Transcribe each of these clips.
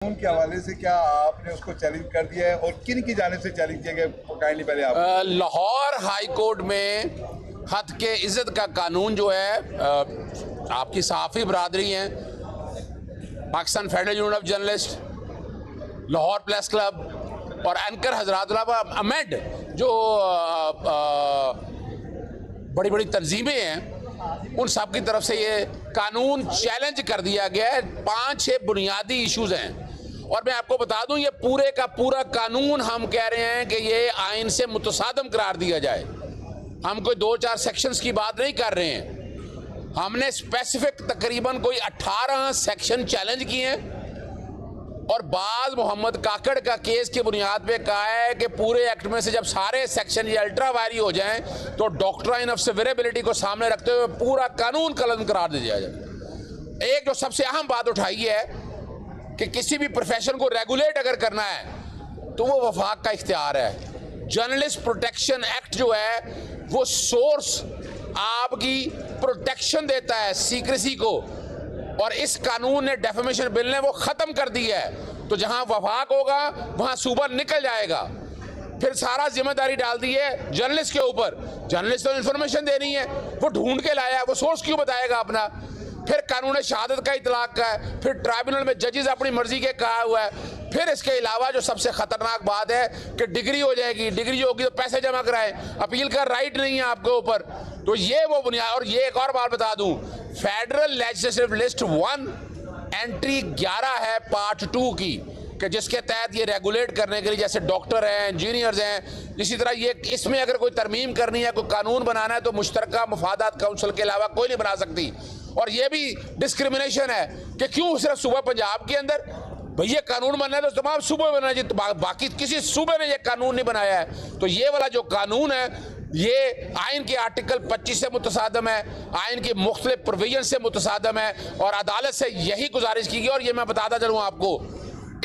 के हवाले से क्या आपने उसको चैलेंज कर दिया है और किन की जानिब से चैलेंज किया गया, काइंडली पहले आप। लाहौर हाई कोर्ट में हद के इज़्ज़त का कानून जो है, आपकी सहाफ़ी बरादरी हैं, Pakistan federal union of journalist, Lahore press club और एंकर हजरात अमेड जो बड़ी बड़ी तंजीमें हैं, उन सब की तरफ से ये कानून चैलेंज कर दिया गया है। 5-6 बुनियादी इश्यूज हैं और मैं आपको बता दूं, ये पूरे का पूरा कानून हम कह रहे हैं कि ये आइन से मुतसादम करार दिया जाए। हम कोई 2-4 सेक्शंस की बात नहीं कर रहे हैं, हमने स्पेसिफिक तकरीबन कोई 18 सेक्शन चैलेंज किए हैं और बाज मोहम्मद काकड़ का केस की बुनियाद पे कहा है कि पूरे एक्ट में से जब सारे सेक्शन ये अल्ट्रा वायरी हो जाएं तो डॉक्ट्राइन ऑफ सेवरेबिलिटी को सामने रखते हुए पूरा कानून कलम करार दिया जाए। एक जो सबसे अहम बात उठाई है कि किसी भी प्रोफेशन को रेगुलेट अगर करना है तो वो वफाक का इख्तियार है। जर्नलिस्ट प्रोटेक्शन एक्ट जो है वो सोर्स आपकी प्रोटेक्शन देता है सीक्रेसी को, और इस कानून ने डेफेमेशन बिल ने वो ख़त्म कर दी है। तो जहां वफाक होगा वहां सूबा निकल जाएगा। फिर सारा जिम्मेदारी डाल दी है जर्नलिस्ट के ऊपर। जर्नलिस्ट तो इन्फॉर्मेशन देनी है, वो ढूंढ के लाया, वो सोर्स क्यों बताएगा अपना। फिर कानून शहादत का इतलाक का है, फिर ट्राइब्यूनल में जजेस अपनी मर्जी के कहा हुआ है। फिर इसके अलावा जो सबसे खतरनाक बात है कि डिग्री हो जाएगी, डिग्री होगी तो पैसे जमा कराएं, अपील का राइट नहीं है आपके ऊपर। तो ये वो बुनियाद। और ये एक और बात बता दूं, फेडरल लेजिस्लेटिव लिस्ट 1 एंट्री 11 है पार्ट 2 की, कि जिसके तहत ये रेगुलेट करने के लिए जैसे डॉक्टर हैं, इंजीनियर्स हैं, इसी तरह ये इसमें अगर कोई तरमीम करनी है, कोई कानून बनाना है तो मुश्तरका मुफादात काउंसिल के अलावा कोई नहीं बना सकती। और ये भी डिस्क्रिमिनेशन है कि क्यों सिर्फ सूबा पंजाब के अंदर भैया कानून बनना है तो तमाम सूबे बनना चाहिए, तो बाकी किसी सूबे ने ये कानून नहीं बनाया है। तो ये वाला जो कानून है ये आइन के आर्टिकल 25 से मुतसादम है, आइन की मुख्तलिफ प्रोविजन से मुतसादम है और अदालत से यही गुजारिश की गई। और ये मैं बताता चलूँ आपको,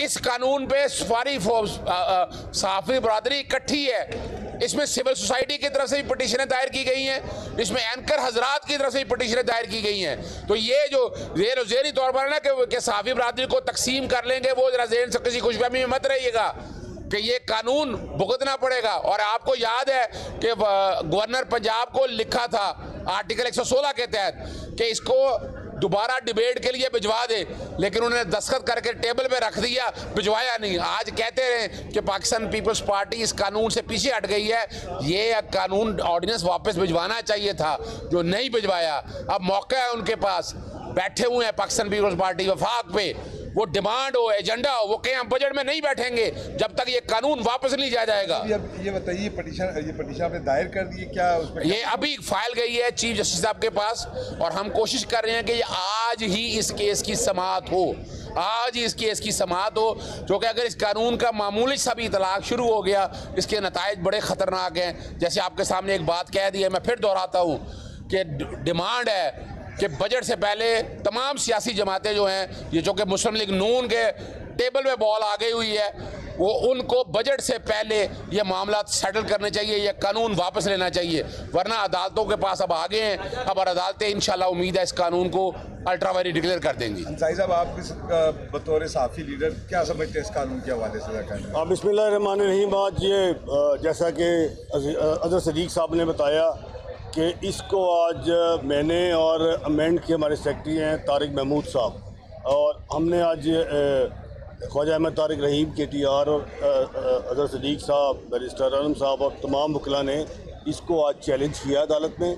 इस कानून पे सफारी सहाफ़ी बरादरी इकट्ठी है। इसमें सिविल सोसाइटी की तरफ से भी पटिशनें दायर की गई हैं, इसमें एंकर हजरात की तरफ से भी पटिशनें दायर की गई हैं। तो ये जो ज़ेरी तौर पर ना कि सहाफ़ी बरादरी को तकसीम कर लेंगे, वो जरा ज़हन से किसी खुशफहमी में मत रहिएगा कि ये कानून भुगतना पड़ेगा। और आपको याद है कि गवर्नर पंजाब को लिखा था आर्टिकल 116 के तहत कि इसको दोबारा डिबेट के लिए भिजवा दे, लेकिन उन्होंने दस्तखत करके टेबल पे रख दिया, भिजवाया नहीं। आज कहते रहे कि पाकिस्तान पीपल्स पार्टी इस कानून से पीछे हट गई है। ये कानून ऑर्डिनेंस वापस भिजवाना चाहिए था, जो नहीं भिजवाया। अब मौका है उनके पास, बैठे हुए हैं पाकिस्तान पीपल्स पार्टी वफाक पे, वो डिमांड हो, एजेंडा हो, वो कहीं हम बजट में नहीं बैठेंगे जब तक ये कानून वापस नहीं लिया जाएगा। ये बताइए, पटिशन आपने दायर कर दी है क्या उसमें? ये अभी फाइल गई है चीफ जस्टिस साहब के पास और हम कोशिश कर रहे हैं कि आज ही इस केस की समाअत हो, आज ही इस केस की समाअत हो। क्योंकि अगर इस कानून का मामूली सा भी इतलाक शुरू हो गया, इसके नताइज बड़े ख़तरनाक हैं। जैसे आपके सामने एक बात कह दी है, मैं फिर दोहराता हूँ कि डिमांड है कि बजट से पहले तमाम सियासी जमातें जो हैं, ये जो कि मुस्लिम लीग नून के टेबल में बॉल आ गई हुई है, वो उनको बजट से पहले ये मामला सेटल करने चाहिए, ये कानून वापस लेना चाहिए। वरना अदालतों के पास अब आ गए हैं, अब अदालतें इंशाल्लाह उम्मीद है इस कानून को अल्ट्रावायरी डिक्लेयर कर देंगी। अंसारी साहब, आप बतौर सहाफ़ी लीडर क्या समझते हैं इस कानून के हवाले से? बिस्मिल्लाहिर्रहमानिर्रहीम। आज ये जैसा कि अज़हर सदीक साहब ने बताया कि इसको आज मैंने और अमेंड के हमारे सेक्रेटरी हैं तारिक महमूद साहब, और हमने आज ख्वाजा अहमद तारिक रहीम KTR और अज़हर सदीक साहब, बैरिस्टर आलम साहब और तमाम वकला ने इसको आज चैलेंज किया अदालत में।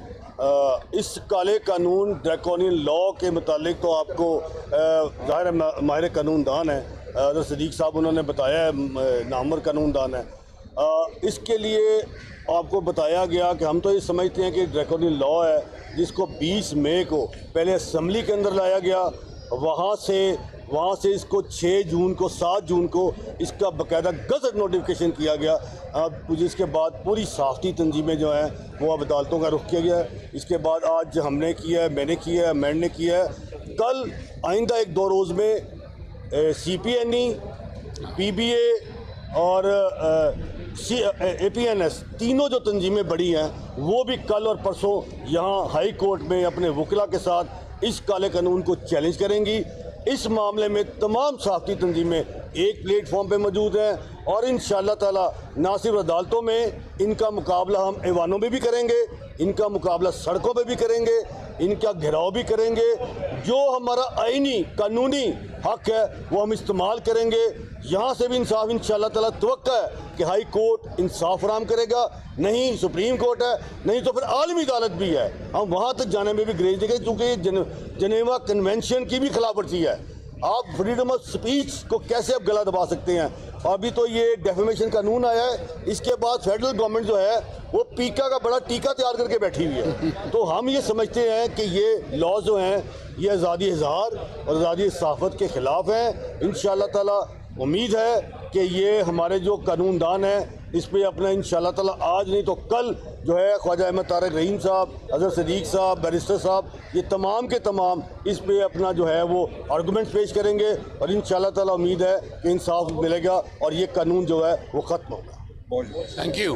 इस काले कानून ड्रैकोनियन लॉ के मुतालिक तो आपको ज़ाहिर माहिर कानूनदान है अज़हर सदीक साहब, उन्होंने बताया है नामवर कानूनदान है। इसके लिए आपको बताया गया कि हम तो ये समझते हैं कि ड्रैकोनियन लॉ है, जिसको 20 मई को पहले असम्बली के अंदर लाया गया, वहाँ से इसको 6 जून को 7 जून को इसका बाकायदा गज़ट नोटिफिकेशन किया गया। अब जिसके बाद पूरी सहाफ़ती तंजीमें जो हैं वो अब अदालतों का रुख किया गया है। इसके बाद आज हमने किया है, मैंने किया है, अमेंड ने किया है। कल आइंदा 1-2 रोज़ में CPNE, PBA और APNS तीनों जो तंजीमें बड़ी हैं वो भी कल और परसों यहाँ हाई कोर्ट में अपने वकला के साथ इस काले कानून को चैलेंज करेंगी। इस मामले में तमाम सहाफ़ती तंजीमें एक प्लेटफॉर्म पे मौजूद हैं और इंशाअल्लाह ताला ना सिर्फ अदालतों में इनका मुकाबला हम ऐवानों में भी करेंगे, इनका मुकाबला सड़कों पे भी करेंगे, इनका घेराव भी करेंगे। जो हमारा आईनी कानूनी हक है वो हम इस्तेमाल करेंगे। यहाँ से भी इंसाफ इंशाअल्लाह ताला तवक्का है कि हाई कोर्ट इंसाफ फराहम करेगा, नहीं सुप्रीम कोर्ट है, नहीं तो फिर आलमी अदालत भी है। हम वहाँ तक जाने में भी ग्रेज देंगे क्योंकि जनेवा कन्वेंशन की भी खिलाफवर्जी है। आप फ्रीडम ऑफ स्पीच को कैसे आप गला दबा सकते हैं? अभी तो ये डेफेमेशन कानून आया है, इसके बाद फेडरल गवर्नमेंट जो है वो पीका का बड़ा टीका तैयार करके बैठी हुई है। तो हम ये समझते हैं कि ये लॉ जो हैं ये आज़ादी इज़हार और आज़ादी सहाफ़त के ख़िलाफ़ हैं। इंशाअल्लाह ताला उम्मीद है कि ये हमारे जो कानूनदान हैं इस पर अपना इंशाअल्लाह ताला आज नहीं तो कल जो है ख्वाजा अहमद तारिक रहीम साहब, अजहर सदीक साहब, बैरिस्टर साहब, ये तमाम के तमाम इस पे अपना जो है वो आर्गूमेंट्स पेश करेंगे और इंशाअल्लाह ताला उम्मीद है कि इंसाफ मिलेगा और ये कानून जो है वो ख़त्म होगा। Thank you.